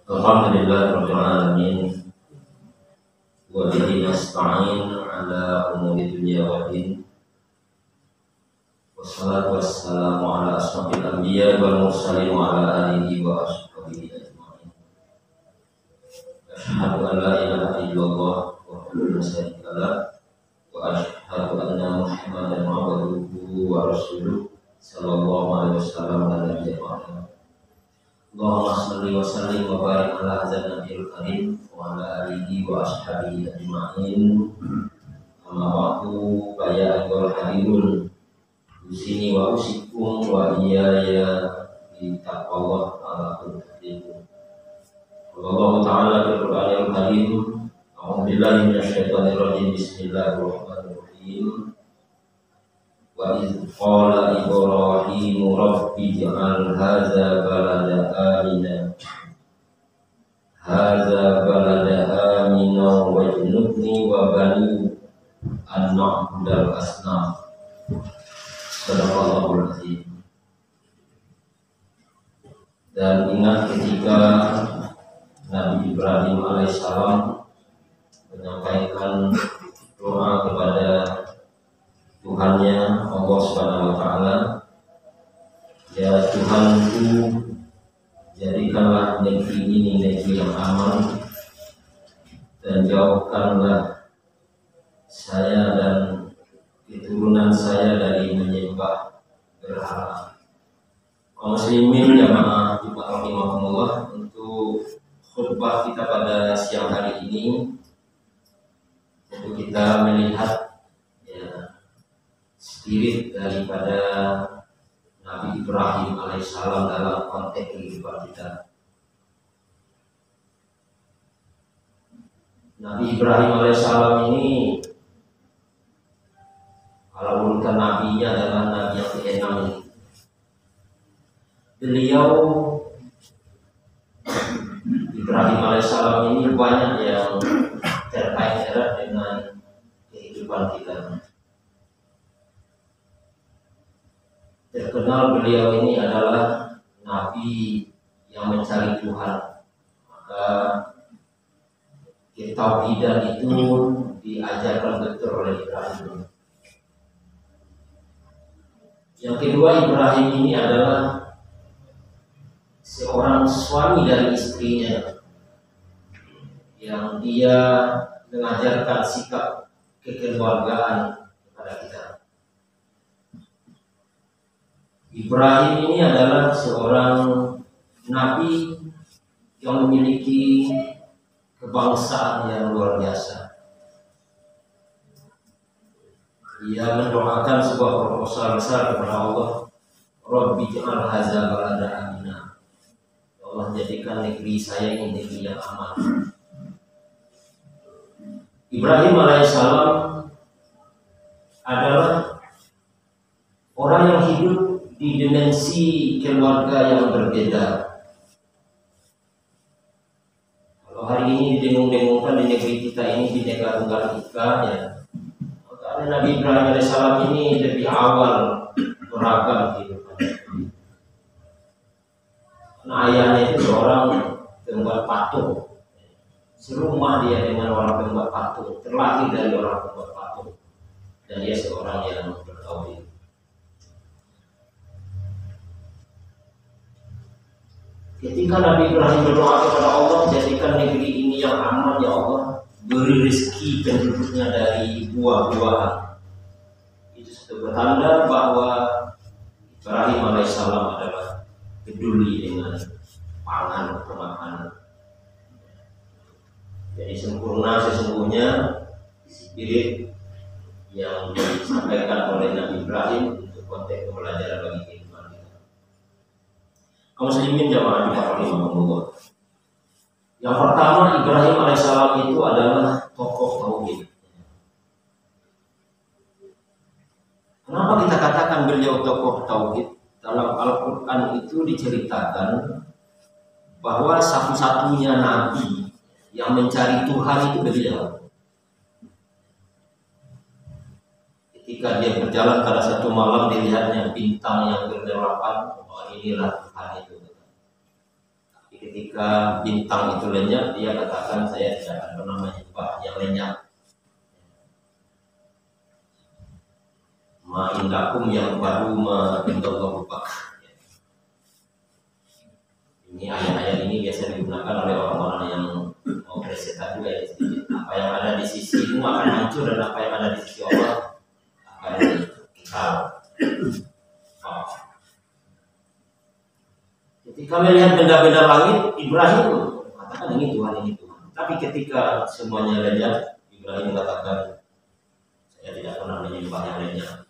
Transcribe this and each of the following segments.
Alhamdulillahirabbil alamin wa bihi nasta'in ala umuri dunya waddin. Wassalatu wassalamu ala asrofil anbiya wal mursalin wa ala alihi wa ashabihi ajma'in. Asyhadu an la ilaha illallah wahdahu la syarika lah wa asyhadu anna Muhammadan abduhu wa rasuluh sallallahu alaihi wasallam ala nabiyina Allahumma shalli wa sallim wa barik ala hadzal nabiyil karim wa ala alihi wa ashabihi ajma'in. Amma ba'du, fa ya ayyuhal hadirun usini wa usikum wa iyaya bi taqwallah ala kulli. Allah Ta'ala bil Qur'anil Karim. A'udzubillahi minasyaitonir rajim. Bismillahirrahmanirrahim. Wa idh qala Ibrahimu rabbi ij'al hadza balada amina wajnubni wa bani an na'budal asnam. Sadaqallahul azim. Dan ingat ketika Nabi Ibrahim alaihissalam menyampaikan doa kepada Tuhannya, Allah Subhanahu wa Ta'ala, ya Tuhanku, jadikanlah negeri ini negeri yang aman dan jauhkanlah saya dan keturunan saya dari menyembah berhala. Kaum muslimin jamaah rahimahumullah, untuk khutbah kita pada siang hari ini untuk kita melihat spirit daripada Nabi Ibrahim alaihissalam dalam konteks kehidupan kita. Nabi Ibrahim alaihissalam ini, kalau urutan nabinya adalah nabi yang ke-6 ini. Beliau Ibrahim alaihissalam ini banyak yang terkait erat dengan kehidupan kita. Terkenal beliau ini adalah nabi yang mencari Tuhan. Maka ketauhidan itu diajarkan betul oleh Ibrahim. Yang kedua, Ibrahim ini adalah seorang suami dari istrinya yang dia mengajarkan sikap kekeluargaan kepada kita. Ibrahim ini adalah seorang nabi yang memiliki kebangsaan yang luar biasa. Ia mendoakan sebuah proposal besar kepada Allah, Rabbi ij'al hadza balada amina. Ya Allah, jadikan negeri saya ini negeri yang aman. Ibrahim alaihissalam adalah orang yang hidup di dimensi keluarga yang berbeda. Kalau hari ini didengung-dengungkan di negeri kita ini Bhinneka Tunggal Ika, ya, karena Nabi Ibrahim alaihissalam ini lebih awal beragam kehidupannya. Karena ayahnya itu seorang pembuat patung, serumah dia dengan orang pembuat patung, terlahir dari orang pembuat patung, dan dia seorang yang bertauhid. Ketika Nabi Ibrahim berdoa kepada Allah, jadikan negeri ini yang aman ya Allah, beri rezeki penduduknya dari buah-buahan. Itu satu pertanda bahwa Ibrahim alaihissalam adalah peduli dengan pangan atau makanan. Jadi sempurna sesungguhnya spirit yang disampaikan oleh Nabi Ibrahim untuk konteks pembelajaran bagi kita. Kaum muslimin jamaah rahimahumullah. Yang pertama, Ibrahim alaihissalam itu adalah tokoh tauhid. Kenapa kita katakan beliau tokoh tauhid? Dalam Al-Quran itu diceritakan bahwa satu-satunya nabi yang mencari Tuhan itu beliau. Ketika dia berjalan pada satu malam, dilihatnya bintang yang berdelapan. Oh, inilah Tuhan itu. ketika bintang itu lenyap, dia katakan saya tidak akan pernah menyembah yang lenyap. Ma indakum yang baru ma'indallahu baq. Ini ayat-ayat ini biasa digunakan oleh orang-orang yang mau presetan juga ya. Apa yang ada di sisimu akan hancur dan apa yang ada di sisi Allah akan kekal. Ketika melihat benda-benda langit, Ibrahim mengatakan ini Tuhan, ini Tuhan. Tapi ketika semuanya lenyap, Ibrahim mengatakan saya tidak pernah menyembah yang lenyap.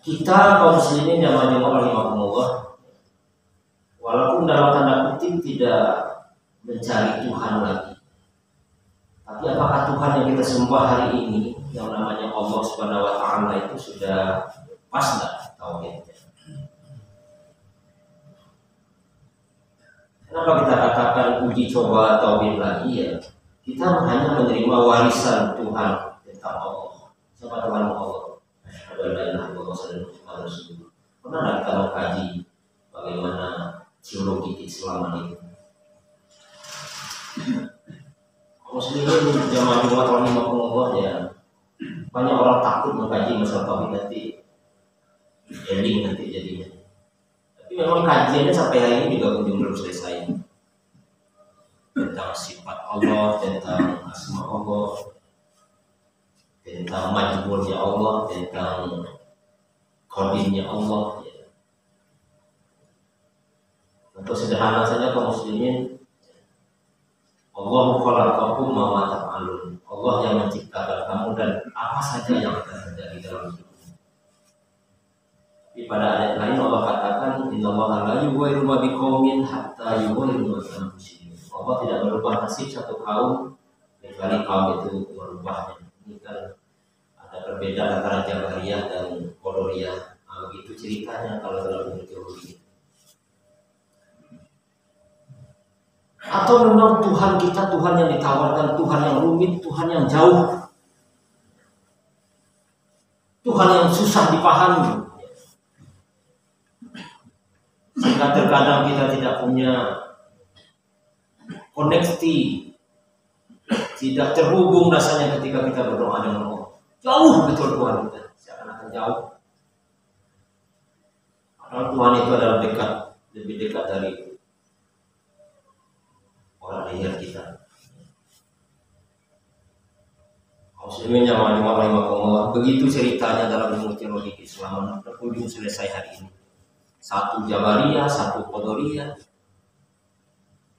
Kita kaum muslimin yang rahimahumullah, walaupun dalam tanda kutip tidak mencari Tuhan lagi, tapi apakah Tuhan yang kita sembah hari ini yang namanya Allah Subhanahu wa taala itu sudah pas enggak tauhidnya? Kenapa kita katakan uji coba tauhid lagi ya? Kita hanya menerima warisan Tuhan tentang Allah. Siapa Tuhan Allah? Pernah kita mengkaji bagaimana teologi Islam ini? Muslimin jamaah Jumat rahimahumullah ya, banyak orang takut mengkaji masalah tauhid nanti ending nanti jadinya. Tapi memang kajiannya sampai hari ini juga belum selesai tentang sifat Allah, tentang asma Allah, tentang majmurnya Allah, tentang kodimnya Allah ya. Untuk sederhana saja kaum muslimin, Allah khalaqakum ma ta'malun. Allah yang menciptakan kamu dan apa saja yang akan terjadi dalam hidup. Di pada ayat lain Allah katakan innallaha la yughayyiru ma biqaumin hatta yughayyiru ma bi anfusihim. Allah tidak merubah nasib satu kaum kecuali kaum itu merubahnya. Ini kan ada perbedaan antara Jabariyah dan Qadariyah. Nah, begitu ceritanya kalau dalam teologi. Atau memang Tuhan kita Tuhan yang ditawarkan, Tuhan yang rumit, Tuhan yang jauh, Tuhan yang susah dipahami, sehingga terkadang kita tidak punya koneksi, tidak terhubung rasanya ketika kita berdoa dengan Allah. Jauh betul Tuhan kita, seakan-akan jauh. Padahal Tuhan itu adalah dekat, lebih dekat dari orang leher kita. Muslimin yang rahimahumullah, begitu ceritanya dalam ilmu teologi Islam berkunjung selesai hari ini. Satu Jabariyah, satu Qadariyah.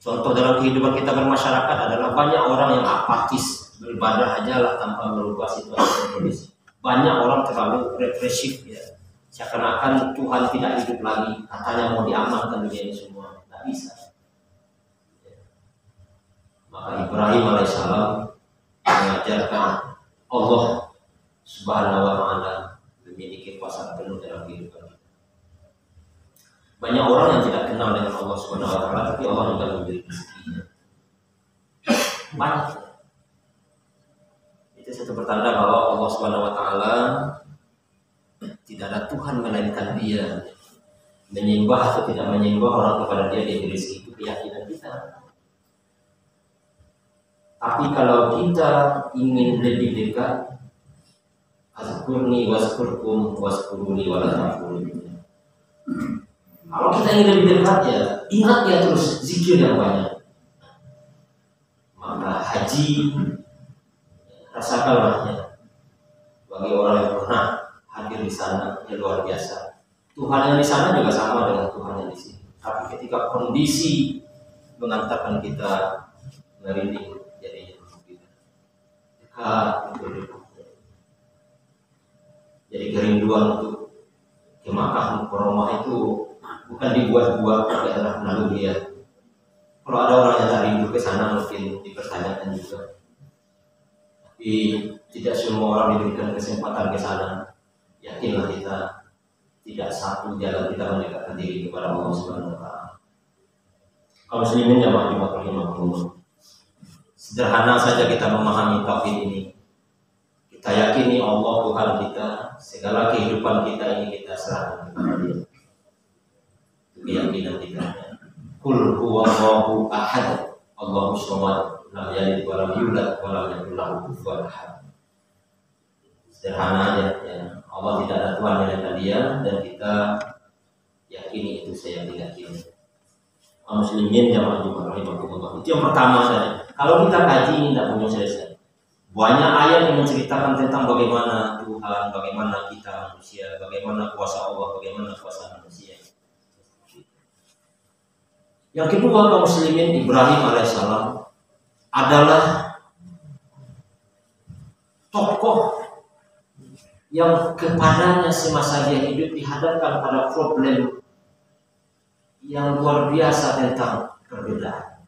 Contoh dalam kehidupan kita bermasyarakat adalah banyak orang yang apatis, beribadah aja lah tanpa merubah situasi kondisi. Banyak orang terlalu represif ya. Seakan-akan Tuhan tidak hidup lagi, katanya mau diamankan dunia ini semua. Tidak bisa. Maka Ibrahim alaihissalam mengajarkan Allah Subhanahu wa taala memiliki kuasa penuh dalam kehidupan kita. Banyak orang yang tidak kenal dengan Allah Subhanahu wa taala, tapi Allah juga memberi rezekinya. Banyak. Itu satu pertanda bahwa Allah Subhanahu wa taala tidak ada Tuhan melainkan Dia. Menyembah atau tidak menyembah orang kepada Dia diberi rezeki, itu keyakinan kita. Tapi kalau kita ingin lebih dekat, azkurni waskurkum waskuruni wala takfurun. Kalau kita ingin lebih dekat ya, ingat ya terus zikir yang banyak. Maka haji rasakanlah ya. Bagi orang yang pernah hadir di sana ya luar biasa. Tuhan yang di sana juga sama dengan Tuhan yang di sini. Tapi ketika kondisi mengantarkan kita merinding, jadi dekat, jadi kerinduan untuk ke Makkah Mukarramah itu bukan dibuat-buat tapi adalah naluri ya. Kalau ada orang yang tak rindu ke sana mungkin dipertanyakan juga. Tapi tidak semua orang diberikan kesempatan ke sana. Yakinlah kita tidak satu jalan kita mendekatkan diri kepada Allah Subhanahu wa taala. Kaum muslimin jamaah Jumat rahimahumullah. Sederhana saja kita memahami tauhid ini. Kita yakini Allah Tuhan kita, segala kehidupan kita ini kita serahkan kepada Dia. keyakinan kita. Qul huwallahu ahad, Allahus samad, lam yalid wa lam yulad wa lam yakul lahu kufuwan ahad. Sederhana aja ya. Allah tidak ada Tuhan melainkan Dia dan kita yakini itu, saya yakini. Muslimin jamaah Jumat rahimahumullah. Itu yang pertama saja. Kalau kita kaji ini tidak punya selesai. Banyak ayat yang menceritakan tentang bagaimana Tuhan, bagaimana kita manusia, bagaimana kuasa Allah, bagaimana kuasa manusia. Yang kedua, kaum muslimin, Ibrahim alaihissalam adalah tokoh yang kepadanya semasa dia hidup dihadapkan pada problem yang luar biasa tentang perbedaan.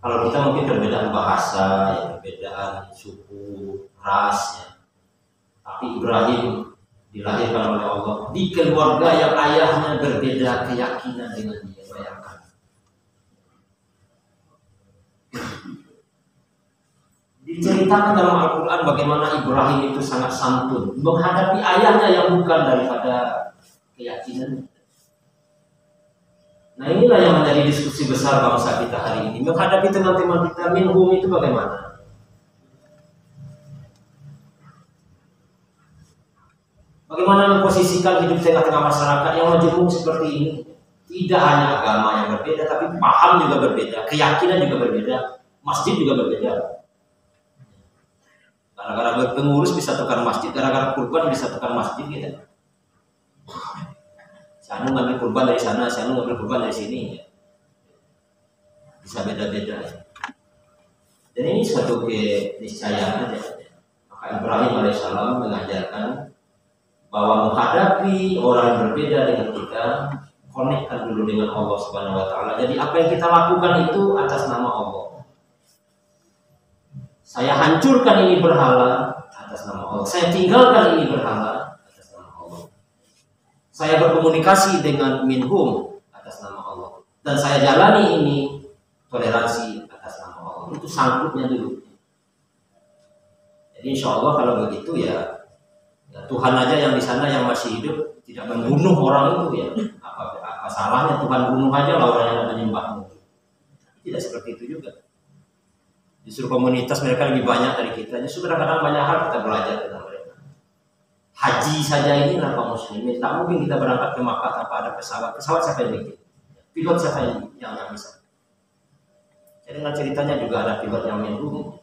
Kalau kita mungkin perbedaan bahasa, ya, perbedaan suku, ras, ya. Tapi Ibrahim dilahirkan oleh Allah di keluarga yang ayahnya berbeda keyakinan dengan dia. Bayangkan. Diceritakan dalam Al-Quran bagaimana Ibrahim itu sangat santun menghadapi ayahnya yang bukan daripada keyakinan. Nah, inilah yang menjadi diskusi besar bangsa kita hari ini. Menghadapi teman-teman kita minhum itu bagaimana? Bagaimana memposisikan hidup tengah-tengah masyarakat yang majemuk seperti ini? Tidak hanya agama yang berbeda, tapi paham juga berbeda, keyakinan juga berbeda, masjid juga berbeda. Gara-gara pengurus bisa tukar masjid, gara-gara kurban bisa tukar masjid gitu. Sanu ngambil kurban dari sana, sanu ngambil kurban dari sini, ya. Bisa beda-beda. Dan ini suatu keniscayaan aja. Maka Ibrahim alaihissalam mengajarkan bahwa menghadapi orang yang berbeda dengan kita, konekkan dulu dengan Allah Subhanahu Wa Taala. Jadi apa yang kita lakukan itu atas nama Allah. Saya hancurkan ini berhala atas nama Allah. Saya tinggalkan ini berhala atas nama Allah. Saya berkomunikasi dengan minhum atas nama Allah. Dan saya jalani ini toleransi atas nama Allah. Itu sangkutnya dulu. Jadi insya Allah kalau begitu ya Tuhan aja yang di sana yang masih hidup tidak membunuh orang itu ya. Apa salahnya Tuhan bunuh aja lah orang yang menyembahmu. Tidak seperti itu juga. Justru komunitas mereka lebih banyak dari kita. Justru kadang-kadang banyak hal kita belajar tentang mereka. Haji saja ini lah kaum muslimin. Tak mungkin kita berangkat ke Makkah tanpa ada pesawat. Pesawat siapa yang bikin? Pilot siapa yang bisa? Jadi dengan ceritanya juga ada pilot yang minum.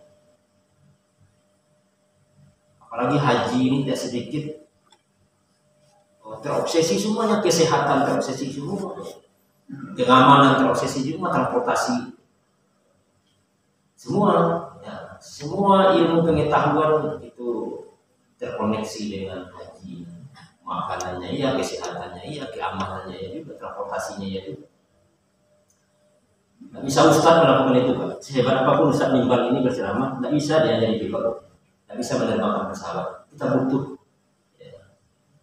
Apalagi haji ini tidak sedikit terobsesi semuanya, kesehatan terobsesi semua, keamanan terobsesi semua, transportasi semua, ya, semua ilmu pengetahuan itu terkoneksi dengan haji. Makanannya iya, kesehatannya iya, keamanannya iya juga, transportasinya iya juga. Tidak bisa ustaz melakukan itu, Pak. Sehebat apapun ustaz mimbar ini berceramah, tidak bisa dia jadi pilot. Tidak bisa menerbangkan pesawat. Kita butuh ya,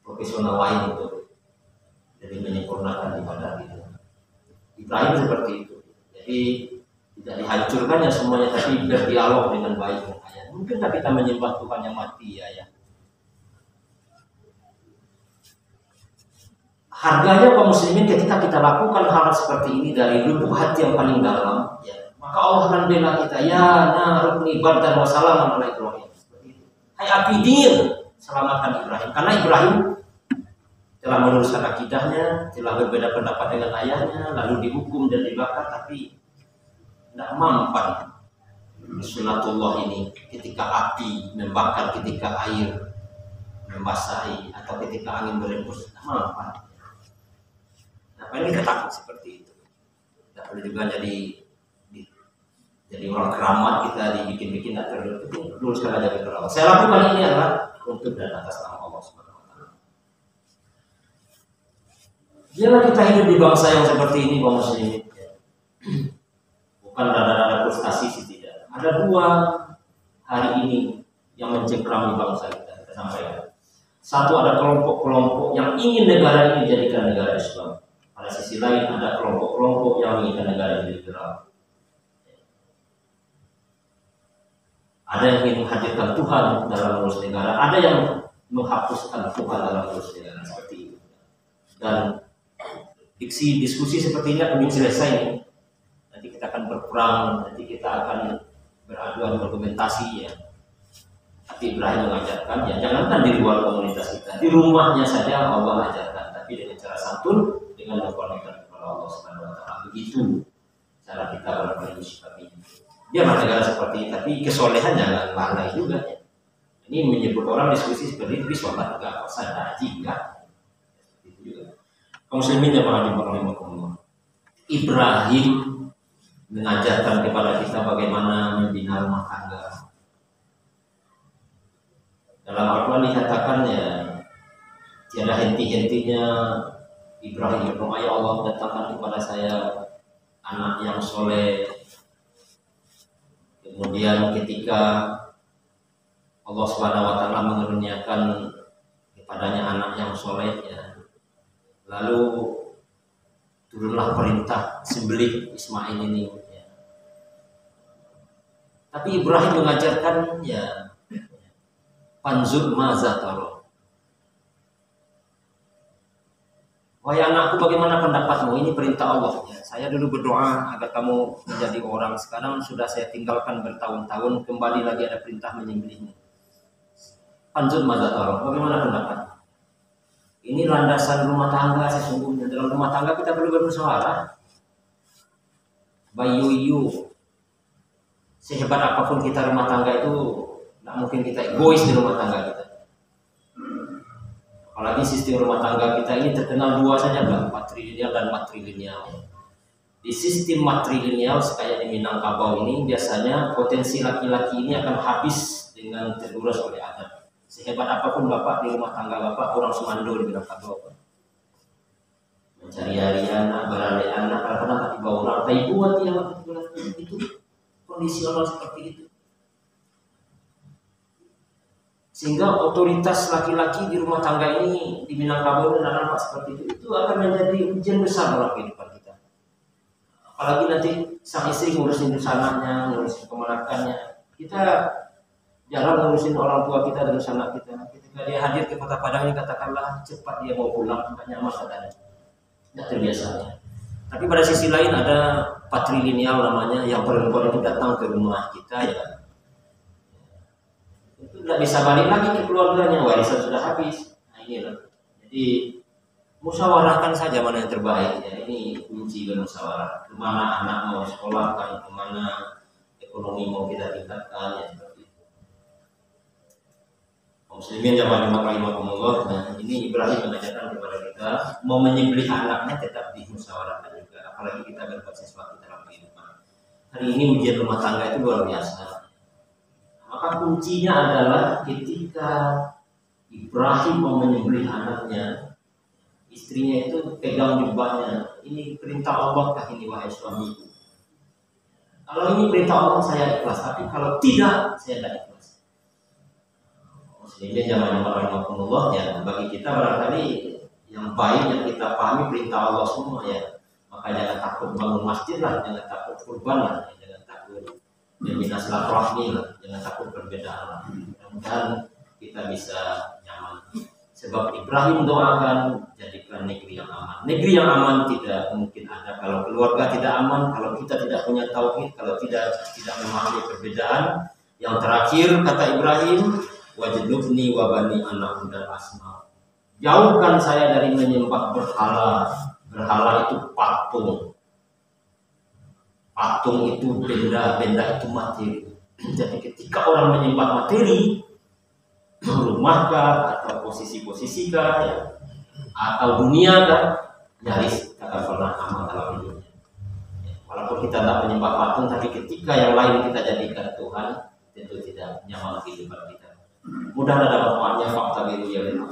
profesional lain untuk jadi menyempurnakan ibadah itu. Ibrahim seperti itu. Jadi tidak dihancurkan ya semuanya, tapi berdialog dengan baik dengan ayah. Mungkinkah kita menyembah Tuhan yang mati ya? Harganya kaum muslimin ketika kita lakukan hal seperti ini dari lubuk hati yang paling dalam, ya, maka Allah akan bela kita. Ya narukni bardan wa salaman ala Ibrahim. Hai api dingin, selamatkan Ibrahim. Karena Ibrahim telah meluruskan akidahnya, telah berbeda pendapat dengan ayahnya, lalu dihukum dan dibakar, tapi tidak mampan sunnatullah ini ketika api membakar, ketika air membasahi, atau ketika angin berembus, tidak mampan. Nah, ini kita takut seperti itu. Tidak perlu juga jadi orang keramat kita dibikin-bikin tidak perlu. Luruskan aja ke Allah. Saya lakukan ini adalah untuk dan atas nama Allah Subhanahu Wa Taala. Biarlah kita hidup di bangsa yang seperti ini, kaum muslimin. Bukan rada-rada frustasi sih, tidak. Ada dua hari ini yang mencengkrami bangsa kita sampaikan. Satu, ada kelompok-kelompok yang ingin negara ini dijadikan negara Islam. Pada sisi lain ada kelompok-kelompok yang menginginkan negara ini liberal. Ada yang ingin menghadirkan Tuhan dalam mengurus negara, ada yang menghapuskan Tuhan dalam mengurus negara, seperti itu. Dan diskusi seperti ini akan selesai nih. Nanti kita akan berperang, nanti kita akan beradu argumentasi ya. Tapi Ibrahim mengajarkan ya jangankan di luar komunitas kita, di rumahnya saja Allah ajarkan, tapi dengan cara santun, dengan mengkonekkan kepada Allah Subhanahu Wa Taala. Begitu cara kita bersikap ini. Dia negara seperti ini, tapi kesolehan jangan lalai juga ya. Ini menyebut orang diskusi seperti itu, sholat enggak, puasa haji enggak. Itu juga. Kaum muslimin yang rahimahumullah. Ibrahim mengajarkan kepada kita bagaimana membina rumah tangga. Dalam Al-Quran dikatakan ya tiada henti-hentinya Ibrahim berdoa, ya Allah datangkan kepada saya anak yang soleh. Kemudian ketika Allah Subhanahu Wa Taala mengaruniakan kepadanya anak yang soleh ya, lalu turunlah perintah sembelih Ismail ini ya. Tapi Ibrahim mengajarkan ya panzur mazataro. Wahai anakku, bagaimana pendapatmu? Ini perintah Allah ya. Saya dulu berdoa agar kamu menjadi orang, sekarang sudah saya tinggalkan bertahun-tahun, kembali lagi ada perintah menyembelihmu. Panzur mazataro, bagaimana pendapatmu? Ini landasan rumah tangga sesungguhnya. Dalam rumah tangga kita perlu bermusyawarah. Bayuyu, sehebat apapun kita rumah tangga itu, tidak mungkin kita egois di rumah tangga kita. Apalagi sistem rumah tangga kita ini terkenal dua saja, patrilineal dan matrilineal. Di sistem matrilineal kayak di Minangkabau ini biasanya potensi laki-laki ini akan habis dengan terurus oleh adat. Sehebat apapun bapak di rumah tangga bapak, orang Sumando di Minangkabau, mencari hari anak, beralih anak, kadang-kadang tak dibawa orang, tapi buat dia itu kondisional seperti itu. Sehingga otoritas laki-laki di rumah tangga ini di Minangkabau dan nampak seperti itu akan menjadi ujian besar dalam kehidupan kita. Apalagi nanti sang istri ngurusin anaknya, ngurusin kemenakannya. Kita jarang ngurusin orang tua kita dan anak kita. Ketika dia hadir ke Kota Padang ini, katakanlah cepat dia mau pulang, tidak nyaman katanya, tidak terbiasa. Tapi pada sisi lain ada patrilineal namanya, yang perempuan itu datang ke rumah kita ya. Tidak bisa balik lagi ke keluarganya, warisan sudah habis. Nah ini loh. Jadi musyawarahkan saja mana yang terbaik ya. Ini kunci bermusyawarah. Kemana anak mau sekolahkan, kemana ekonomi mau kita tingkatkan ya seperti itu. Muslimin yang rahimahumullah. Nah ini Ibrahim mengajarkan kepada kita mau menyembelih anaknya tetap dimusyawarahkan juga. Apalagi kita berbuat sesuatu dalam kehidupan. Hari ini ujian rumah tangga itu luar biasa. Maka kuncinya adalah ketika Ibrahim mau menyembelih anaknya, istrinya itu pegang jubahnya. Ini perintah Allah kah ini wahai suamiku? Kalau ini perintah Allah saya ikhlas, tapi kalau tidak saya tidak ikhlas. Muslimin yang rahimahumullah ya, bagi kita barangkali yang baik yang kita pahami perintah Allah semua ya. Maka jangan takut bangun masjid lah, jangan takut kurban lah, jangan takut membina silaturahmi lah, jangan takut perbedaan lah. Mudah-mudahan kita bisa nyaman. Sebab Ibrahim doakan jadikan negeri yang aman. Negeri yang aman tidak mungkin ada kalau keluarga tidak aman, kalau kita tidak punya tauhid, kalau tidak memahami perbedaan. Yang terakhir kata Ibrahim, wajnubni wa bani ana dan asma. Jauhkan saya dari menyembah berhala. Berhala itu patung. Patung itu benda itu materi. Jadi ketika orang menyembah materi, rumah kah, atau posisi-posisi kah, ya, atau dunia kah, nyaris tak akan pernah aman dalam hidupnya. Ya, walaupun kita tak menyembah patung, tapi ketika yang lain kita jadikan Tuhan, tentu tidak nyaman kehidupan kita. Mudah-mudahan dapat manfaatnya fakta biru yang